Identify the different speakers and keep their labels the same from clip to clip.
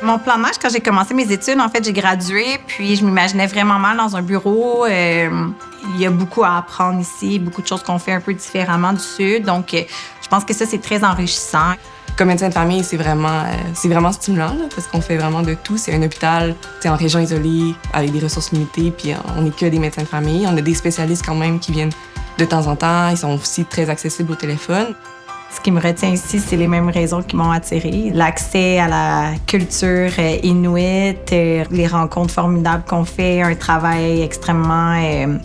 Speaker 1: Mon plan de match, quand j'ai commencé mes études, en fait, j'ai gradué, puis je m'imaginais vraiment mal dans un bureau. Il y a beaucoup à apprendre ici, beaucoup de choses qu'on fait un peu différemment du Sud. Donc, je pense que ça, c'est très enrichissant.
Speaker 2: Comme médecin de famille, c'est vraiment stimulant là, parce qu'on fait vraiment de tout. C'est un hôpital en région isolée, avec des ressources limitées, puis on n'est que des médecins de famille. On a des spécialistes quand même qui viennent de temps en temps. Ils sont aussi très accessibles au téléphone.
Speaker 1: Ce qui me retient ici, c'est les mêmes raisons qui m'ont attirée. L'accès à la culture inuit, les rencontres formidables qu'on fait, un travail extrêmement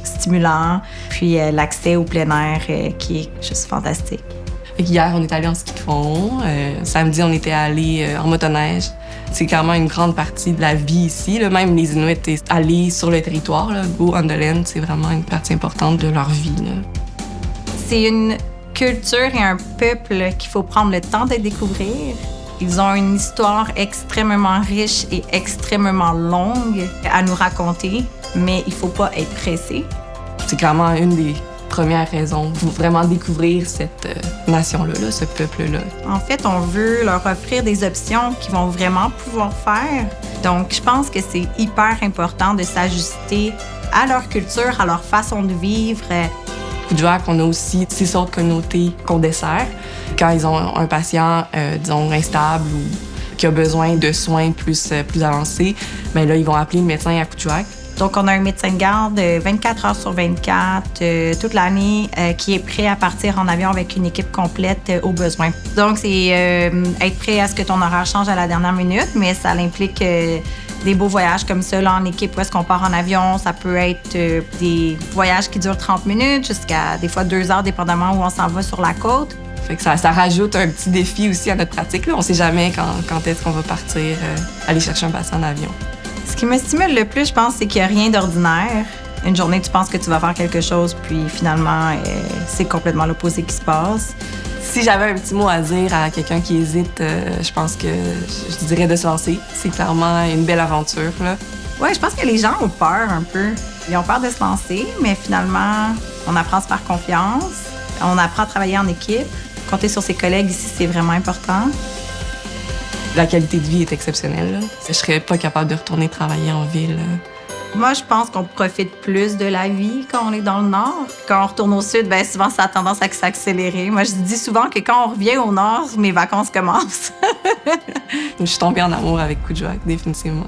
Speaker 1: stimulant, puis l'accès au plein air qui est juste fantastique.
Speaker 2: Hier, on est allé en ski de fond. Samedi, on était allé en motoneige. C'est clairement une grande partie de la vie ici. Là. Même les Inuits, aller sur le territoire, là, go on the land, c'est vraiment une partie importante de leur vie. Là.
Speaker 1: C'est une culture et un peuple qu'il faut prendre le temps de découvrir. Ils ont une histoire extrêmement riche et extrêmement longue à nous raconter, mais il ne faut pas être pressé.
Speaker 2: C'est clairement une des premières raisons pour vraiment découvrir cette nation-là, là, ce peuple-là.
Speaker 1: En fait, on veut leur offrir des options qu'ils vont vraiment pouvoir faire. Donc, je pense que c'est hyper important de s'ajuster à leur culture, à leur façon de vivre.
Speaker 2: Kuujjuaq, on a aussi 6 autres communautés qu'on dessert. Quand ils ont un patient, disons, instable ou qui a besoin de soins plus avancés, bien là, ils vont appeler le médecin à Kuujjuaq.
Speaker 1: Donc, on a un médecin de garde 24 heures sur 24, toute l'année, qui est prêt à partir en avion avec une équipe complète au besoin. Donc, c'est être prêt à ce que ton horaire change à la dernière minute, mais ça implique des beaux voyages comme ça, là, en équipe, où est-ce qu'on part en avion. Ça peut être des voyages qui durent 30 minutes jusqu'à des fois 2 heures, dépendamment où on s'en va sur la côte.
Speaker 2: Fait que ça rajoute un petit défi aussi à notre pratique. Là. On ne sait jamais quand est-ce qu'on va partir aller chercher un patient en avion.
Speaker 1: Ce qui me stimule le plus, je pense, c'est qu'il n'y a rien d'ordinaire. Une journée, tu penses que tu vas faire quelque chose, puis finalement, c'est complètement l'opposé qui se passe.
Speaker 2: Si j'avais un petit mot à dire à quelqu'un qui hésite, je pense que je dirais de se lancer. C'est clairement une belle aventure, là.
Speaker 1: Oui, je pense que les gens ont peur un peu. Ils ont peur de se lancer, mais finalement, on apprend à se faire confiance. On apprend à travailler en équipe. Compter sur ses collègues ici, c'est vraiment important.
Speaker 2: La qualité de vie est exceptionnelle. Là. Je serais pas capable de retourner travailler en ville.
Speaker 1: Moi, je pense qu'on profite plus de la vie quand on est dans le Nord. Quand on retourne au Sud, bien souvent, ça a tendance à s'accélérer. Moi, je dis souvent que quand on revient au Nord, mes vacances commencent.
Speaker 2: Je suis tombée en amour avec Kuujjuaq, définitivement.